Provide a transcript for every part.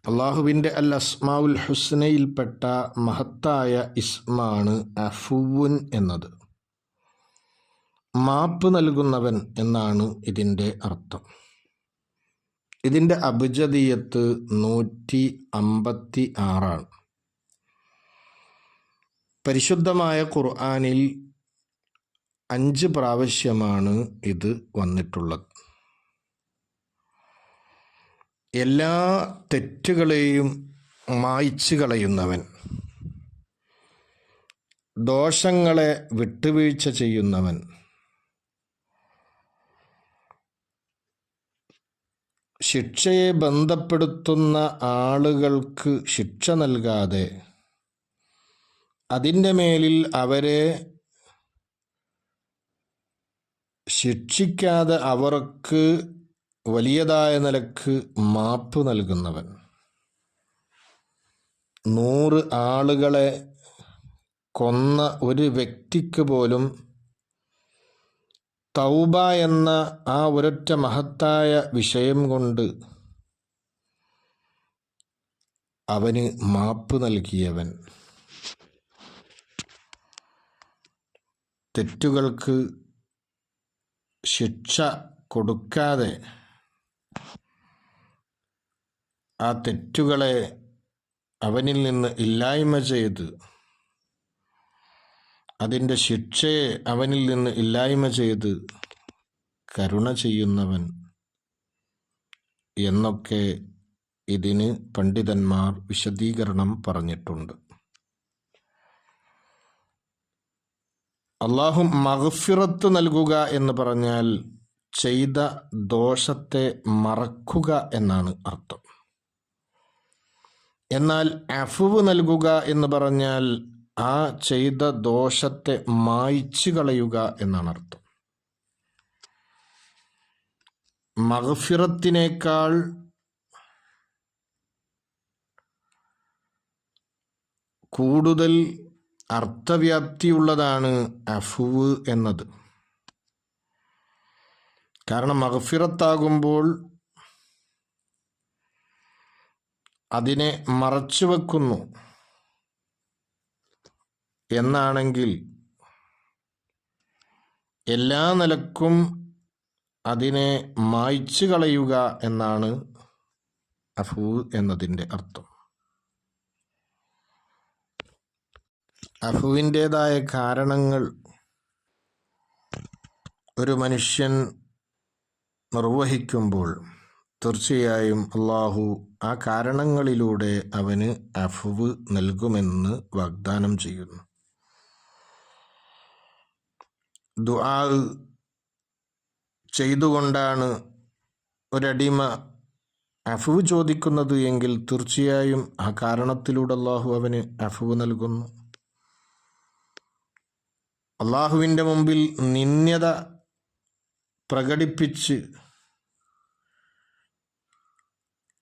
അള്ളാഹുവിൻ്റെ അൽ അസ്മാഉൽ ഹുസ്നയിൽപ്പെട്ട മഹത്തായ ഇസ്മാണ് അഫുവുൻ എന്നത്. മാപ്പ് നൽകുന്നവൻ എന്നാണ് ഇതിൻ്റെ അർത്ഥം. ഇതിൻ്റെ അബ്ജദിയത്ത് 156. പരിശുദ്ധമായ ഖുർആനിൽ 5 പ്രാവശ്യമാണ് ഇത് വന്നിട്ടുള്ളത്. എല്ലാ തെറ്റുകളെയും മായ്ച്ചു കളയുന്നവൻ, ദോഷങ്ങളെ വിട്ടുവീഴ്ച ചെയ്യുന്നവൻ, ശിക്ഷയെ ബന്ധപ്പെടുത്തുന്ന ആളുകൾക്ക് ശിക്ഷ നൽകാതെ അതിൻ്റെ മേലിൽ അവരെ ശിക്ഷിക്കാതെ അവർക്ക് വലിയതായ നിലക്ക് മാപ്പ് നൽകുന്നവൻ, 100 ആളുകളെ കൊന്ന ഒരു വ്യക്തിക്ക് പോലും തൗബ എന്ന ആ ഒരൊറ്റ മഹത്തായ വിഷയം കൊണ്ട് അവന് മാപ്പ് നൽകിയവൻ, തെറ്റുകൾക്ക് ശിക്ഷ കൊടുക്കാതെ ആ തെറ്റുകളെ അവനിൽ നിന്ന് ഇല്ലായ്മ ചെയ്ത് അതിൻ്റെ ശിക്ഷയെ അവനിൽ നിന്ന് ഇല്ലായ്മ ചെയ്ത് കരുണ ചെയ്യുന്നവൻ എന്നൊക്കെ ഇതിന് പണ്ഡിതന്മാർ വിശദീകരണം പറഞ്ഞിട്ടുണ്ട്. അള്ളാഹു മഗ്ഫിറത്ത് നൽകുക എന്ന് പറഞ്ഞാൽ ചെയ്ത ദോഷത്തെ മറക്കുക എന്നാണ് അർത്ഥം. എന്നാൽ അഫ്വ് നൽകുക എന്ന് പറഞ്ഞാൽ ആ ചെയ്ത ദോഷത്തെ മായ്ച്ചു കളയുക എന്നാണ് അർത്ഥം. മഗ്ഫിറത്തിനേക്കാൾ കൂടുതൽ അർത്ഥവ്യാപ്തിയുള്ളതാണ് അഫ്വ് എന്നത്. കാരണം മഗ്ഫിറത്താകുമ്പോൾ അതിനെ മറച്ചു വെക്കുന്നു എന്നാണെങ്കിൽ എല്ലാ നിലക്കും അതിനെ മായ്ച്ചു കളയുക എന്നാണ് അഫ്വ് എന്നതിൻ്റെ അർത്ഥം. അഫ്വിൻ്റേതായ കാരണങ്ങൾ ഒരു മനുഷ്യൻ നിർവഹിക്കുമ്പോൾ തീർച്ചയായും അള്ളാഹു ആ കാരണങ്ങളിലൂടെ അവന് അഫ്വ് നൽകുമെന്ന് വാഗ്ദാനം ചെയ്യുന്നു. ദുആ ചെയ്തുകൊണ്ടാണ് ഒരടിമ അഫ്വ് ചോദിക്കുന്നത് എങ്കിൽ തീർച്ചയായും ആ കാരണത്തിലൂടെ അള്ളാഹു അവന് അഫ്വ് നൽകുന്നു. അള്ളാഹുവിൻ്റെ മുമ്പിൽ നിന്ദ്യത പ്രകടിപ്പിച്ച്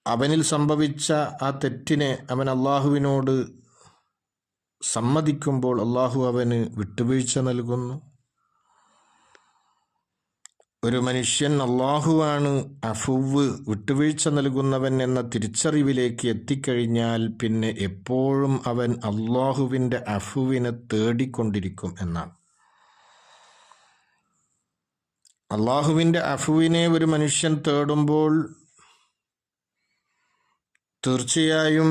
അവനിൽ സംഭവിച്ച ആ തെറ്റിനെ അവൻ അള്ളാഹുവിനോട് സമ്മതിക്കുമ്പോൾ അള്ളാഹു അവന് വിട്ടുവീഴ്ച നൽകുന്നു. ഒരു മനുഷ്യൻ അള്ളാഹുവാണ് അഫ്വ് വിട്ടുവീഴ്ച നൽകുന്നവൻ എന്ന തിരിച്ചറിവിലേക്ക് എത്തിക്കഴിഞ്ഞാൽ പിന്നെ എപ്പോഴും അവൻ അള്ളാഹുവിൻ്റെ അഫ്വിനെ തേടിക്കൊണ്ടിരിക്കും എന്നാണ്. അള്ളാഹുവിൻ്റെ അഫ്വിനെ ഒരു മനുഷ്യൻ തേടുമ്പോൾ തീർച്ചയായും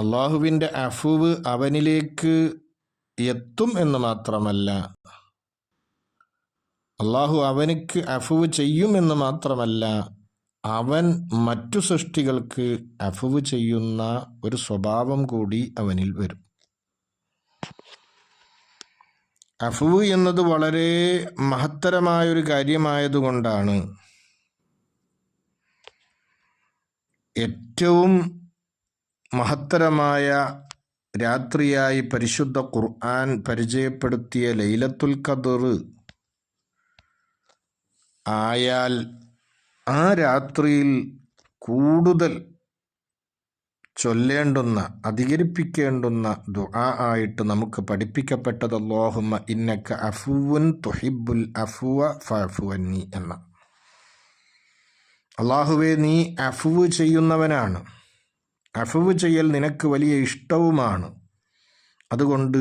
അള്ളാഹുവിൻ്റെ അഫ്വ് അവനിലേക്ക് എത്തും എന്ന് മാത്രമല്ല, അള്ളാഹു അവനിക്ക് അഫ്വ് ചെയ്യുമെന്ന് മാത്രമല്ല, അവൻ മറ്റു സൃഷ്ടികൾക്ക് അഫ്വ് ചെയ്യുന്ന ഒരു സ്വഭാവം കൂടി അവനിൽ വരും. അഫ്വ് എന്നത് വളരെ മഹത്തരമായൊരു കാര്യമായതുകൊണ്ടാണ് ഏറ്റവും മഹത്തരമായ രാത്രിയായി പരിശുദ്ധ ഖുർആൻ പരിചയപ്പെടുത്തിയ ലൈലത്തുൽ ഖദ്ർ ആയാൽ ആ രാത്രിയിൽ കൂടുതൽ ചൊല്ലേണ്ടുന്ന അധികരിപ്പിക്കേണ്ടുന്ന ദുആ ആയിട്ട് നമുക്ക് പഠിപ്പിക്കപ്പെട്ടത് അല്ലാഹുമ്മ ഇന്നക അഫുവ്വുൻ തുഹിബ്ബുൽ അഫ്വ ഫഅഫു അന്നി എന്ന. അള്ളാഹുവേ, നീ അഫ്വ് ചെയ്യുന്നവനാണ്, അഫ്വ് ചെയ്യൽ നിനക്ക് വലിയ ഇഷ്ടവുമാണ്, അതുകൊണ്ട്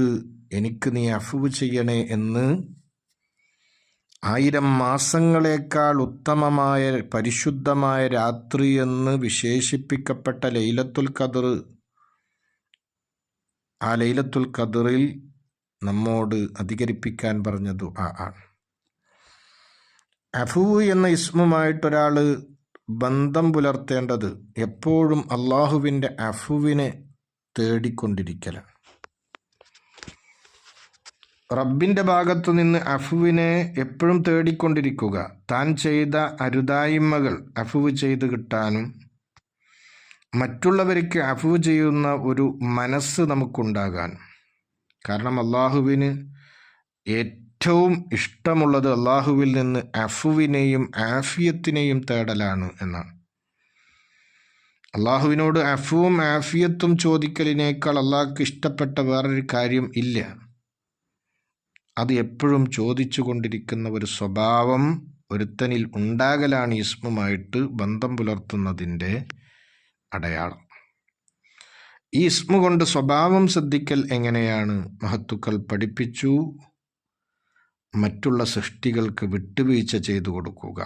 എനിക്ക് നീ അഫ്വ് ചെയ്യണേ എന്ന് 1000 മാസങ്ങളേക്കാൾ ഉത്തമമായ പരിശുദ്ധമായ രാത്രി എന്ന് വിശേഷിപ്പിക്കപ്പെട്ട ലൈലത്തുൽ ഖദർ, ആ ലൈലത്തുൽ ഖദറിൽ നമ്മോട് അധികരിപ്പിക്കാൻ പറഞ്ഞ ദുആ ആണ്. അഫ്വ് എന്ന ഇസ്മുമായിട്ടൊരാൾ ബന്ധം പുലർത്തേണ്ടത് എപ്പോഴും അള്ളാഹുവിൻ്റെ അഫ്വിനെ തേടിക്കൊണ്ടിരിക്കലാണ്. റബ്ബിൻ്റെ ഭാഗത്തു നിന്ന് അഫ്വിനെ എപ്പോഴും തേടിക്കൊണ്ടിരിക്കുക, താൻ ചെയ്ത അരുതായ്മകൾ അഫ്വ് ചെയ്ത് കിട്ടാനും മറ്റുള്ളവർക്ക് അഫ്വ് ചെയ്യുന്ന ഒരു മനസ്സ് നമുക്കുണ്ടാകാൻ. കാരണം അള്ളാഹുവിന് ഏറ്റവും ഇഷ്ടമുള്ളത് അള്ളാഹുവിൽ നിന്ന് അഫ്വിനെയും ആഫിയത്തിനെയും തേടലാണ് എന്നാണ്. അള്ളാഹുവിനോട് അഫ്വും ആഫിയത്തും ചോദിക്കലിനേക്കാൾ അള്ളാഹ്ക്ക് ഇഷ്ടപ്പെട്ട വേറൊരു കാര്യം ഇല്ല. അത് എപ്പോഴും ചോദിച്ചു കൊണ്ടിരിക്കുന്ന ഒരു സ്വഭാവം ഒരുത്തനിൽ ഉണ്ടാകലാണ് ഇസ്മുമായിട്ട് ബന്ധം പുലർത്തുന്നതിൻ്റെ അടയാളം. ഈ ഇസ്മു കൊണ്ട് സ്വഭാവം ശ്രദ്ധിക്കൽ എങ്ങനെയാണ്? മഹത്തുക്കൾ പഠിപ്പിച്ചു, മറ്റുള്ള സൃഷ്ടികൾക്ക് വിട്ടുവീഴ്ച ചെയ്തു കൊടുക്കുക,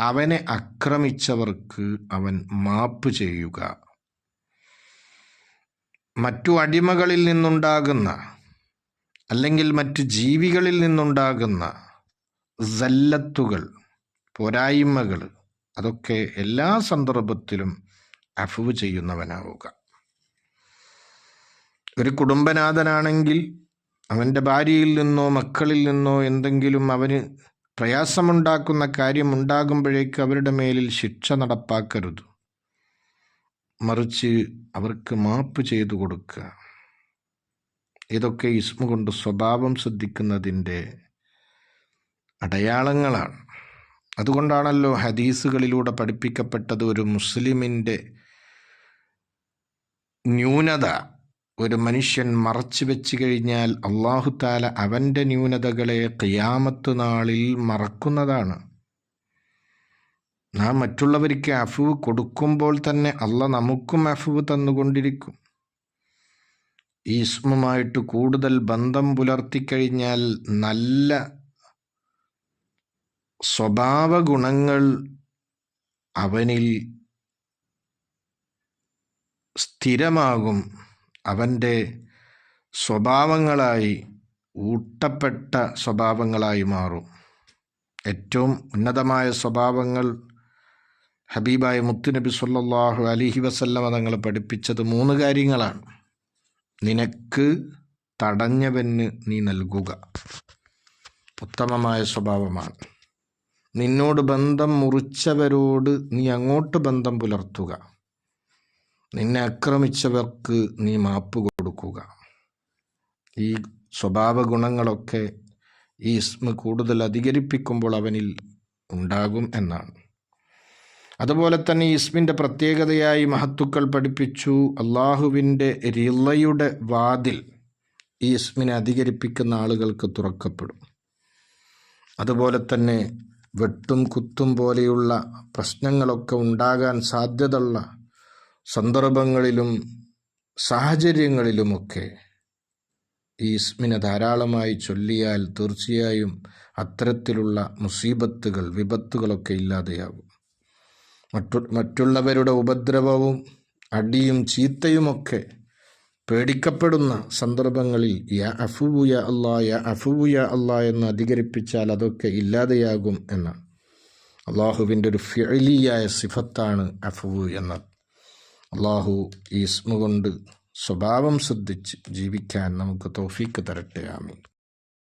അവനെ ആക്രമിച്ചവർക്ക് അവൻ മാപ്പ് ചെയ്യുക, മറ്റു അടിമകളിൽ നിന്നുണ്ടാകുന്ന അല്ലെങ്കിൽ മറ്റു ജീവികളിൽ നിന്നുണ്ടാകുന്ന സല്ലത്തുകൾ, പോരായ്മകൾ, അതൊക്കെ എല്ലാ സന്ദർഭത്തിലും അഫ്വ് ചെയ്യുന്നവനാവുക. ഒരു കുടുംബനാഥനാണെങ്കിൽ അവൻ്റെ ഭാര്യയിൽ നിന്നോ മക്കളിൽ നിന്നോ എന്തെങ്കിലും അവന് പ്രയാസമുണ്ടാക്കുന്ന കാര്യം ഉണ്ടാകുമ്പോഴേക്ക് അവരുടെ മേലിൽ ശിക്ഷ നടപ്പാക്കരുത്, മറിച്ച് അവർക്ക് മാപ്പ് ചെയ്തു കൊടുക്കുക. ഇതൊക്കെ ഇസ്മു കൊണ്ട് സ്വഭാവം ശ്രദ്ധിക്കുന്നതിൻ്റെ അടയാളങ്ങളാണ്. അതുകൊണ്ടാണല്ലോ ഹദീസുകളിലൂടെ പഠിപ്പിക്കപ്പെട്ടത്, ഒരു മുസ്ലിമിൻ്റെ ന്യൂനത ഒരു മനുഷ്യൻ മറച്ചു വെച്ച് കഴിഞ്ഞാൽ അല്ലാഹു തആല അവൻ്റെ ന്യൂനതകളെ ഖിയാമത്ത് നാളിൽ മറക്കുന്നതാണ്. നാം മറ്റുള്ളവർക്ക് അഫ്വ് കൊടുക്കുമ്പോൾ തന്നെ അള്ളാഹ് നമുക്കും അഫ്വ് തന്നുകൊണ്ടിരിക്കും. ഈ ഇസ്മുമായിട്ട് കൂടുതൽ ബന്ധം പുലർത്തിക്കഴിഞ്ഞാൽ നല്ല സ്വഭാവ ഗുണങ്ങൾ അവനിൽ സ്ഥിരമാകും, അവൻ്റെ സ്വഭാവങ്ങളായി ഊട്ടപ്പെട്ട സ്വഭാവങ്ങളായി മാറും. ഏറ്റവും ഉന്നതമായ സ്വഭാവങ്ങൾ ഹബീബായ മുത്തുനബി സ്വല്ലല്ലാഹു അലൈഹി വസല്ലമ തങ്ങൾ പഠിപ്പിച്ചത് 3 കാര്യങ്ങളാണ്. നിനക്ക് തടഞ്ഞവന് നീ നൽകുക, ഉത്തമമായ സ്വഭാവമാണ്. നിന്നോട് ബന്ധം മുറിച്ചവരോട് നീ അങ്ങോട്ട് ബന്ധം പുലർത്തുക, നിന്നെ ആക്രമിച്ചവർക്ക് നീ മാപ്പ് കൊടുക്കുക. ഈ സ്വഭാവ ഗുണങ്ങളൊക്കെ ഈ ഇസ്മ കൂടുതൽ അധികരിപ്പിക്കുമ്പോൾ അവനിൽ ഉണ്ടാകും എന്നാണ്. അതുപോലെ തന്നെ ഈ ഇസ്മിൻ്റെ പ്രത്യേകതയായി മഹത്തുക്കൾ പഠിപ്പിച്ചു, അള്ളാഹുവിൻ്റെ റിളയുടെ വാതിൽ ഈ ഇസ്മിനെ അധികരിപ്പിക്കുന്ന ആളുകൾക്ക് തുറക്കപ്പെടും. അതുപോലെ തന്നെ വെട്ടും കുത്തും പോലെയുള്ള പ്രശ്നങ്ങളൊക്കെ ഉണ്ടാകാൻ സാധ്യതയുള്ള സന്ദർഭങ്ങളിലും സാഹചര്യങ്ങളിലുമൊക്കെ ഈ ഇസ്മിനെ ധാരാളമായി ചൊല്ലിയാൽ തീർച്ചയായും അത്തരത്തിലുള്ള മുസീബത്തുകൾ, വിപത്തുകളൊക്കെ ഇല്ലാതെയാകും. മറ്റുള്ളവരുടെ ഉപദ്രവവും അടിയും ചീത്തയുമൊക്കെ പേടിക്കപ്പെടുന്ന സന്ദർഭങ്ങളിൽ യാ അഫ്വു യാ അല്ലാ, യാ അഫ്വു യാ അല്ലാ എന്ന് അധികരിപ്പിച്ചാൽ അതൊക്കെ ഇല്ലാതെയാകും എന്നാണ്. അള്ളാഹുവിൻ്റെ ഒരു ഫിഅലിയായ സിഫത്താണ് അഫ്വു എന്നത്. അള്ളാഹു ഈ ഇസ്മ കൊണ്ട് സ്വഭാവം ശ്രദ്ധിച്ച് ജീവിക്കാൻ നമുക്ക് തൗഫീക്ക് തരട്ടെ. ആമീൻ.